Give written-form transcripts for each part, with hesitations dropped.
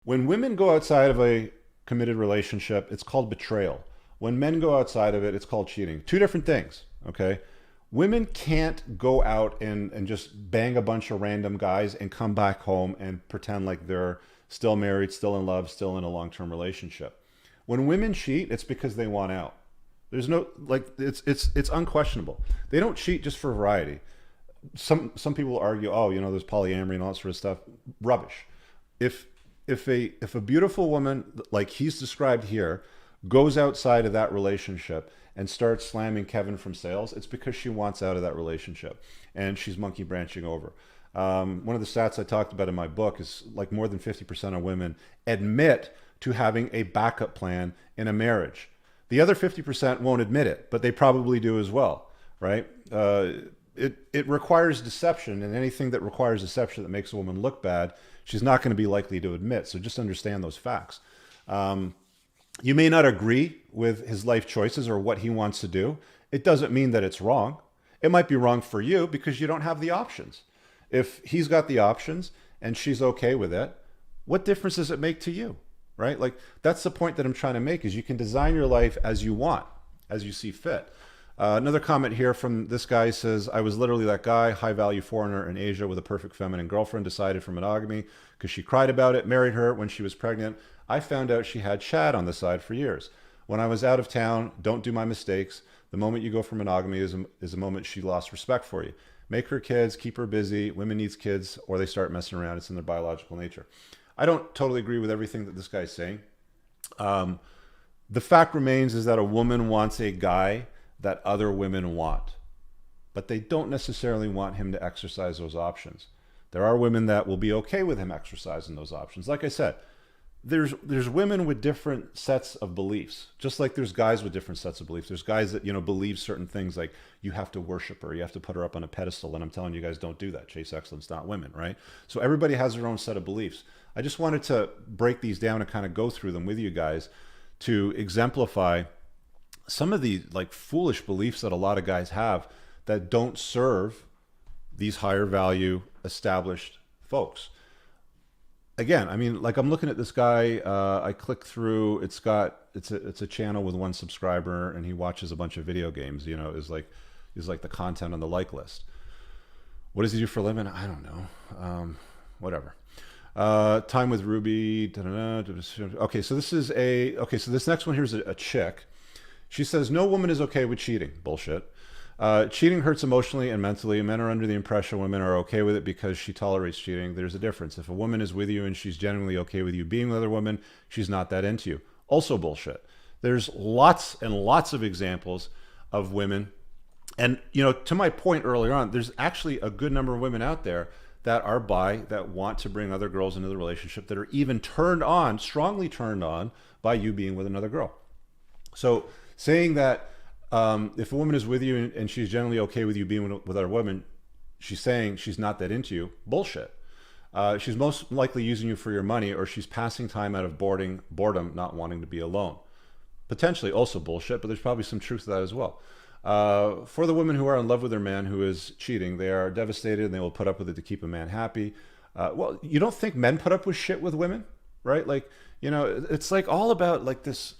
When women go outside of a committed relationship, it's called betrayal. When men go outside of it, it's called cheating. Two different things, okay? Women can't go out and just bang a bunch of random guys and come back home and pretend like they're still married, still in love, still in a long-term relationship. When women cheat, it's because they want out. There's no like it's unquestionable. They don't cheat just for variety. Some people argue, oh, there's polyamory and all that sort of stuff. Rubbish. If if a beautiful woman like he's described here goes outside of that relationship and starts slamming Kevin from sales, it's because she wants out of that relationship and she's monkey branching over. One of the stats I talked about in my book is like more than 50% of women admit to having a backup plan in a marriage. The other 50% won't admit it, but they probably do as well, right? It requires deception, and anything that requires deception that makes a woman look bad, she's not going to be likely to admit. So just understand those facts. You may not agree with his life choices or what he wants to do. It doesn't mean that it's wrong. It might be wrong for you because you don't have the options. If he's got the options and she's okay with it, what difference does it make to you? Right? Like, that's the point that I'm trying to make, is you can design your life as you want, as you see fit. Another comment here from this guy says, I was literally that guy, high value foreigner in Asia with a perfect feminine girlfriend, decided for monogamy because she cried about it, married her when she was pregnant. I found out she had Chad on the side for years. When I was out of town, don't do my mistakes. The moment you go for monogamy is a moment she lost respect for you. Make her kids, keep her busy. Women needs kids or they start messing around. It's in their biological nature. I don't totally agree with everything that this guy's saying. The fact remains is that a woman wants a guy that other women want, but they don't necessarily want him to exercise those options. There are women that will be okay with him exercising those options. Like I said, there's women with different sets of beliefs, just like there's guys with different sets of beliefs. There's guys that, believe certain things, like you have to worship her, you have to put her up on a pedestal, and I'm telling you guys, don't do that. Chase excellence, not women, right? So everybody has their own set of beliefs. I just wanted to break these down and kind of go through them with you guys to exemplify some of the like foolish beliefs that a lot of guys have that don't serve these higher value established folks. Again, I mean, like, I'm looking at this guy, I click through, it's a channel with one subscriber and he watches a bunch of video games, is like the content on the like list. What does he do for a living? I don't know. Whatever. Time with Ruby. Okay, so this next one here is a chick. She says, no woman is okay with cheating. Bullshit. Cheating hurts emotionally and mentally. Men are under the impression women are okay with it because she tolerates cheating. There's a difference. If a woman is with you and she's genuinely okay with you being with another woman, she's not that into you. Also bullshit. There's lots and lots of examples of women. And, to my point earlier on, there's actually a good number of women out there that are bi, that want to bring other girls into the relationship, that are even strongly turned on by you being with another girl. So saying that if a woman is with you and she's generally okay with you being with other women, she's saying she's not that into you, bullshit. She's most likely using you for your money, or she's passing time out of boredom, not wanting to be alone. Potentially also bullshit, but there's probably some truth to that as well. For the women who are in love with their man who is cheating, they are devastated and they will put up with it to keep a man happy. Well, you don't think men put up with shit with women, right? Like, it's like all about like this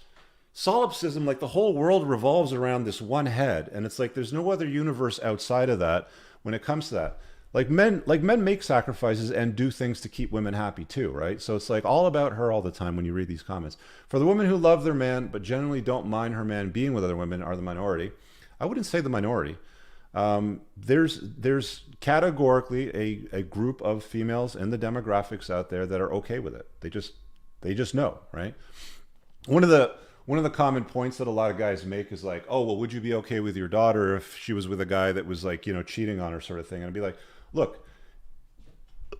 solipsism, like the whole world revolves around this one head, and it's like there's no other universe outside of that when it comes to that. Like men make sacrifices and do things to keep women happy too, right? So it's like all about her all the time when you read these comments. For the women who love their man but generally don't mind her man being with other women are the minority. I wouldn't say the minority. There's categorically a group of females in the demographics out there that are okay with it. They just know, right? One of the common points that a lot of guys make is like, oh, well, would you be okay with your daughter if she was with a guy that was like, cheating on her, sort of thing? And I'd be like, look,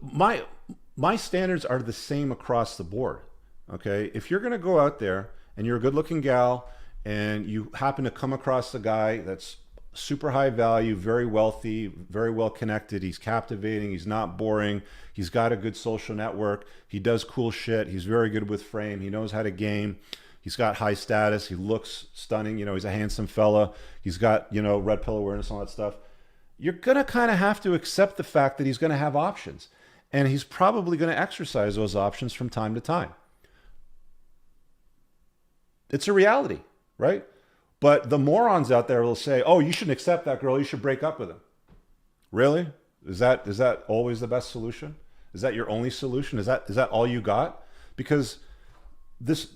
my standards are the same across the board. Okay, if you're gonna go out there and you're a good-looking gal and you happen to come across a guy that's super high value, very wealthy, very well connected, he's captivating, he's not boring, he's got a good social network, he does cool shit, he's very good with frame, he knows how to game, he's got high status, he looks stunning, he's a handsome fella, he's got, red pill awareness and all that stuff. You're gonna kind of have to accept the fact that he's gonna have options. And he's probably going to exercise those options from time to time. It's a reality, right? But the morons out there will say, oh, you shouldn't accept that girl. You should break up with him. Really? Is that always the best solution? Is that your only solution? Is that all you got? Because this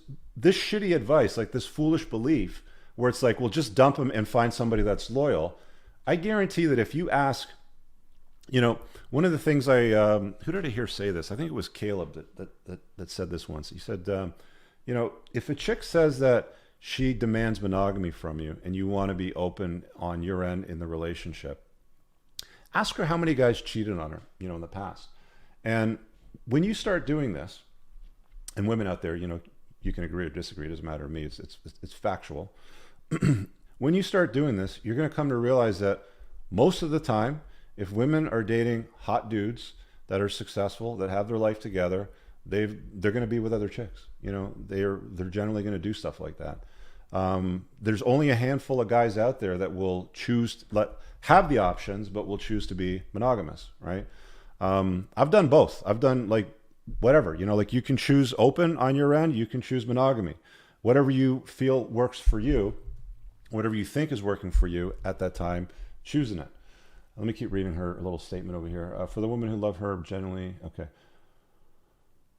shitty advice, like this foolish belief where it's like, well, just dump him and find somebody that's loyal. I guarantee that if you ask, you know, one of the things who did I hear say this? I think it was Caleb that said this once. He said, you know, if a chick says that she demands monogamy from you and you want to be open on your end in the relationship, ask her how many guys cheated on her, you know, in the past. And when you start doing this, and women out there, you know, you can agree or disagree, it doesn't matter to me, it's factual. When you start doing this, you're going to come to realize that most of the time, if women are dating hot dudes that are successful, that have their life together, they're going to be with other chicks. You know, they're generally going to do stuff like that. There's only a handful of guys out there that will have the options, but will choose to be monogamous, right? I've done both. I've done like whatever, you know, like you can choose open on your end, you can choose monogamy. Whatever you feel works for you, whatever you think is working for you at that time, choosing it. Let me keep reading her little statement over here. For the women who love her generally, okay.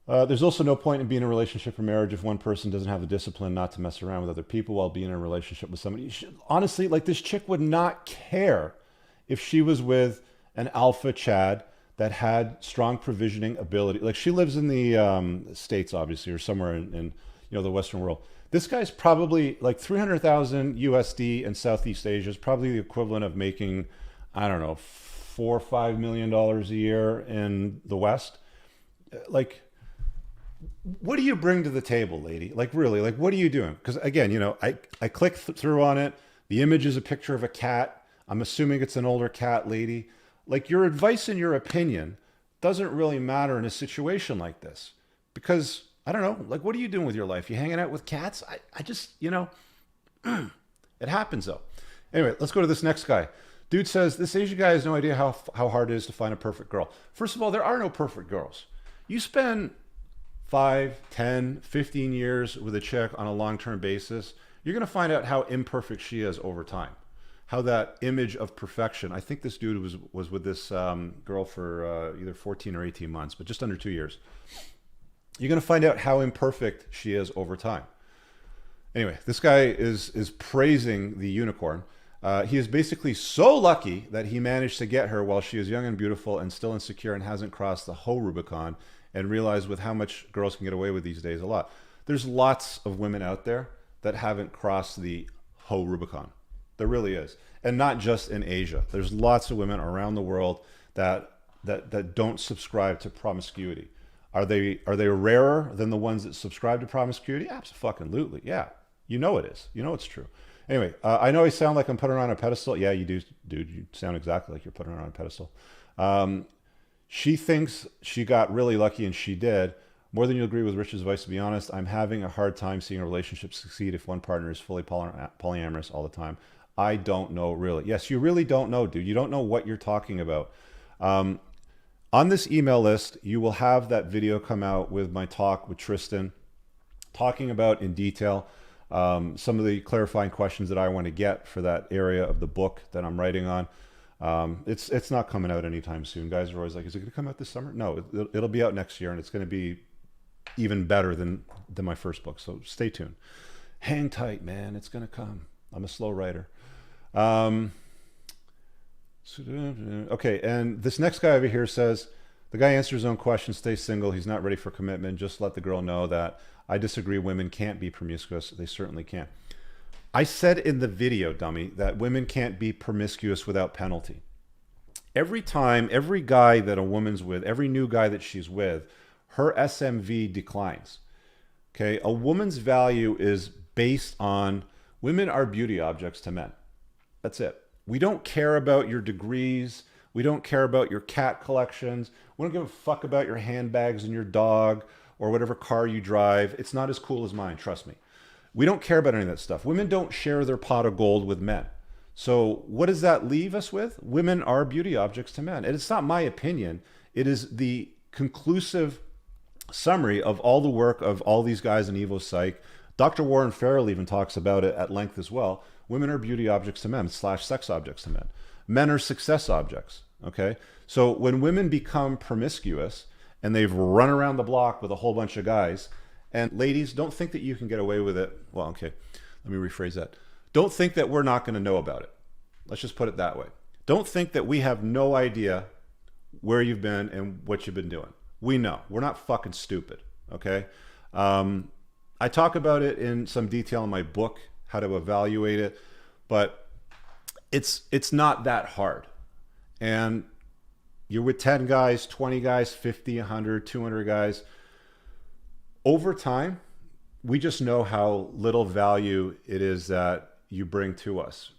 There's also no point in being in a relationship or marriage if one person doesn't have the discipline not to mess around with other people while being in a relationship with somebody. Honestly, like this chick would not care if she was with an alpha Chad that had strong provisioning ability. Like she lives in the States, obviously, or somewhere in you know, the Western world. This guy's probably like 300,000 USD in Southeast Asia is probably the equivalent of making, I don't know, $4 or $5 million a year in the West. Like, what do you bring to the table, lady? Like, really, like, what are you doing? Because again, you know, I click through on it. The image is a picture of a cat. I'm assuming it's an older cat lady. Like, your advice and your opinion doesn't really matter in a situation like this. Because, I don't know, like, what are you doing with your life? You hanging out with cats? I just, you know, it happens though. Anyway, let's go to this next guy. Dude says, this Asian guy has no idea how hard it is to find a perfect girl. First of all, there are no perfect girls. You spend 5, 10, 15 years with a chick on a long-term basis, you're going to find out how imperfect she is over time. How that image of perfection, I think this dude was with this girl for either 14 or 18 months, but just under 2 years. You're going to find out how imperfect she is over time. Anyway, this guy is praising the unicorn. He is basically so lucky that he managed to get her while she is young and beautiful and still insecure and hasn't crossed the whole Rubicon, and realized with how much girls can get away with these days, a lot. There's lots of women out there that haven't crossed the whole Rubicon. There really is. And not just in Asia. There's lots of women around the world that don't subscribe to promiscuity. Are they rarer than the ones that subscribe to promiscuity? Absolutely. Yeah. You know it is. You know it's true. Anyway, I know I sound like I'm putting her on a pedestal. Yeah, you do, dude. You sound exactly like you're putting her on a pedestal. She thinks she got really lucky, and she did. More than you'll agree with Rich's advice, to be honest. I'm having a hard time seeing a relationship succeed if one partner is fully polyamorous all the time. I don't know, really. Yes, you really don't know, dude. You don't know what you're talking about. On this email list, you will have that video come out with my talk with Tristan, talking about in detail some of the clarifying questions that I want to get for that area of the book that I'm writing on. It's not coming out anytime soon. Guys are always like, is it going to come out this summer? No, it'll be out next year, and it's going to be even better than my first book. So stay tuned. Hang tight, man. It's going to come. I'm a slow writer. Okay, and this next guy over here says, the guy answers his own question, stay single. He's not ready for commitment. Just let the girl know that I disagree. Women can't be promiscuous. They certainly can't. I said in the video, dummy, that women can't be promiscuous without penalty. Every time, every guy that a woman's with, every new guy that she's with, her SMV declines. Okay, a woman's value is based on, women are beauty objects to men. That's it. We don't care about your degrees. We don't care about your cat collections. We don't give a fuck about your handbags and your dog or whatever car you drive. It's not as cool as mine, trust me. We don't care about any of that stuff. Women don't share their pot of gold with men. So what does that leave us with? Women are beauty objects to men. And it's not my opinion. It is the conclusive summary of all the work of all these guys in Evo Psych. Dr. Warren Farrell even talks about it at length as well. Women are beauty objects to men / sex objects to men. Men are success objects, okay? So when women become promiscuous and they've run around the block with a whole bunch of guys, and ladies, don't think that you can get away with it. Well, okay, let me rephrase that. Don't think that we're not going to know about it. Let's just put it that way. Don't think that we have no idea where you've been and what you've been doing. We know. We're not fucking stupid, okay? I talk about it in some detail in my book, How to Evaluate It, but it's not that hard. And you're with 10 guys, 20 guys, 50, 100, 200 guys. Over time, we just know how little value it is that you bring to us.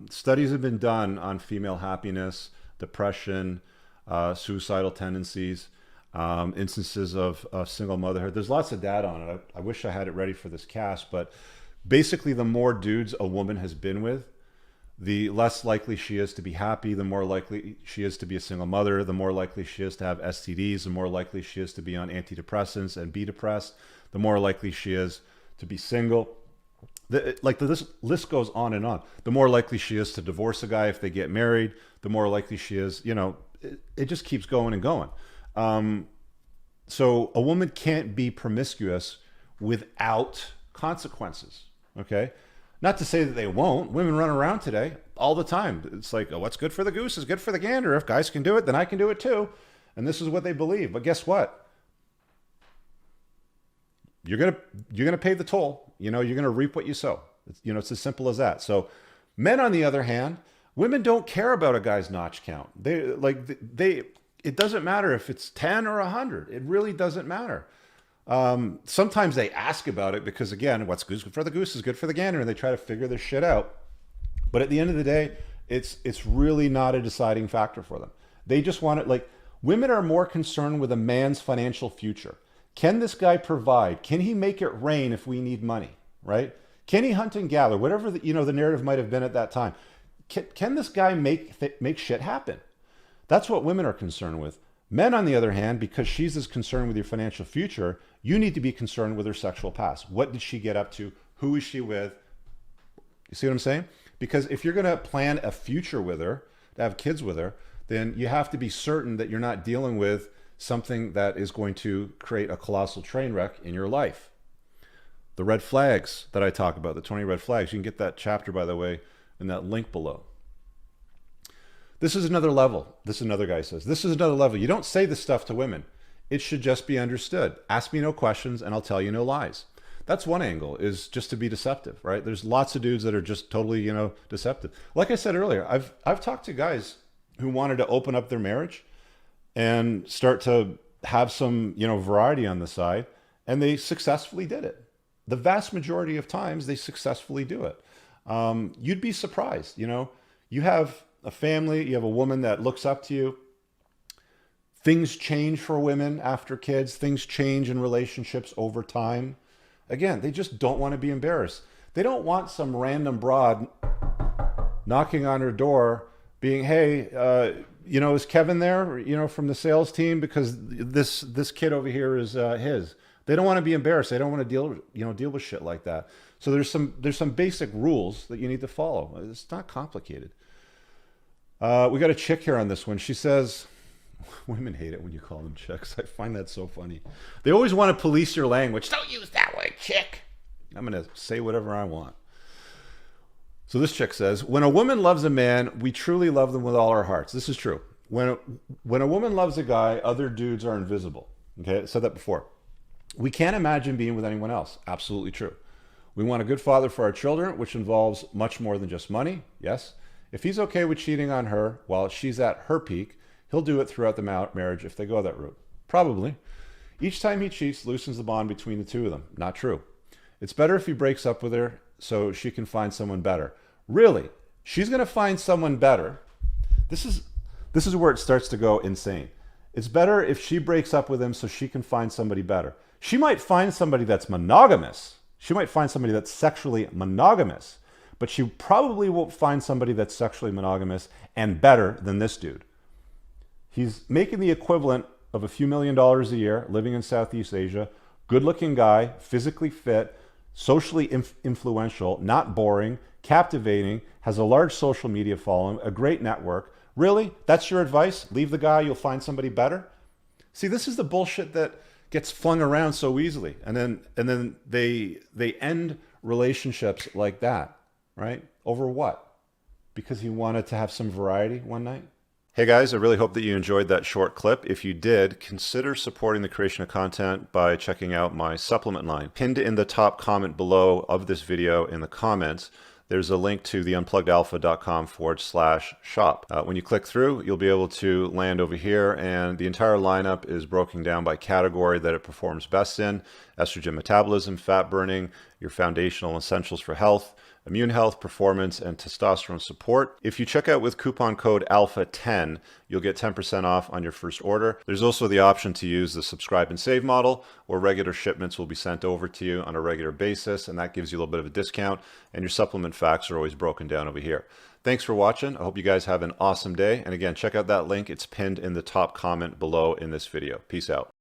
Studies have been done on female happiness, depression, suicidal tendencies, instances of single motherhood. There's lots of data on it. I wish I had it ready for this cast, but basically the more dudes a woman has been with, the less likely she is to be happy, the more likely she is to be a single mother, the more likely she is to have STDs, the more likely she is to be on antidepressants and be depressed, the more likely she is to be single. This list goes on and on. The more likely she is to divorce a guy if they get married, the more likely she is, it just keeps going and going. So a woman can't be promiscuous without consequences, okay? Not to say that they won't. Women run around today all the time. It's like, oh, what's good for the goose is good for the gander. If guys can do it, then I can do it too. And this is what they believe. But guess what? You're gonna pay the toll. You're gonna reap what you sow. It's as simple as that. So men, on the other hand, women don't care about a guy's notch count. It doesn't matter if it's 10 or 100. It really doesn't matter. Sometimes they ask about it because, again, what's good for the goose is good for the gander, and they try to figure this shit out. But at the end of the day, it's really not a deciding factor for them. They just want it. Like, women are more concerned with a man's financial future. Can this guy provide? Can he make it rain if we need money, right? Can he hunt and gather? Whatever the narrative might have been at that time. Can this guy make shit happen? That's what women are concerned with. Men, on the other hand, because she's as concerned with your financial future, you need to be concerned with her sexual past. What did she get up to? Who is she with? You see what I'm saying? Because if you're going to plan a future with her, to have kids with her, then you have to be certain that you're not dealing with something that is going to create a colossal train wreck in your life. The red flags that I talk about, the 20 red flags, you can get that chapter, by the way, in that link below. This is another level. This another guy says, this is another level. You don't say this stuff to women. It should just be understood. Ask me no questions and I'll tell you no lies. That's one angle, is just to be deceptive, right? There's lots of dudes that are just totally, deceptive. Like I said earlier, I've talked to guys who wanted to open up their marriage and start to have some, variety on the side, and they successfully did it. The vast majority of times they successfully do it. You'd be surprised, you have a family, you have a woman that looks up to you. Things change for women after kids. Things change in relationships over time. Again, they just don't want to be embarrassed. They don't want some random broad knocking on her door being, hey, is Kevin there, from the sales team? Because this kid over here is his. They don't want to be embarrassed. They don't want to deal with shit like that. So there's some basic rules that you need to follow. It's not complicated. We got a chick here on this one. She says, women hate it when you call them chicks. I find that so funny. They always want to police your language. Don't use that word, chick. I'm going to say whatever I want. So this chick says, when a woman loves a man, we truly love them with all our hearts. This is true. When a woman loves a guy, other dudes are invisible. Okay, I said that before. We can't imagine being with anyone else. Absolutely true. We want a good father for our children, which involves much more than just money. Yes. If he's okay with cheating on her while she's at her peak, he'll do it throughout the marriage if they go that route. Probably. Each time he cheats loosens the bond between the two of them. Not true. It's better if he breaks up with her so she can find someone better. Really? She's going to find someone better. This is where it starts to go insane. It's better if she breaks up with him so she can find somebody better. She might find somebody that's monogamous. She might find somebody that's sexually monogamous. But she probably won't find somebody that's sexually monogamous and better than this dude. He's making the equivalent of a few $1,000,000 a year, living in Southeast Asia, good-looking guy, physically fit, socially influential, not boring, captivating, has a large social media following, a great network. Really? That's your advice? Leave the guy, you'll find somebody better? See, this is the bullshit that gets flung around so easily. And then they end relationships like that, right? Over what? Because he wanted to have some variety one night? Hey guys, I really hope that you enjoyed that short clip. If you did, consider supporting the creation of content by checking out my supplement line. Pinned in the top comment below of this video in the comments, there's a link to the unpluggedalpha.com/shop. When you click through, you'll be able to land over here, and the entire lineup is broken down by category that it performs best in: estrogen metabolism, fat burning, your foundational essentials for health, immune health, performance, and testosterone support. If you check out with coupon code ALPHA10, you'll get 10% off on your first order. There's also the option to use the subscribe and save model, where regular shipments will be sent over to you on a regular basis, and that gives you a little bit of a discount, and your supplement facts are always broken down over here. Thanks for watching. I hope you guys have an awesome day. And again, check out that link. It's pinned in the top comment below in this video. Peace out.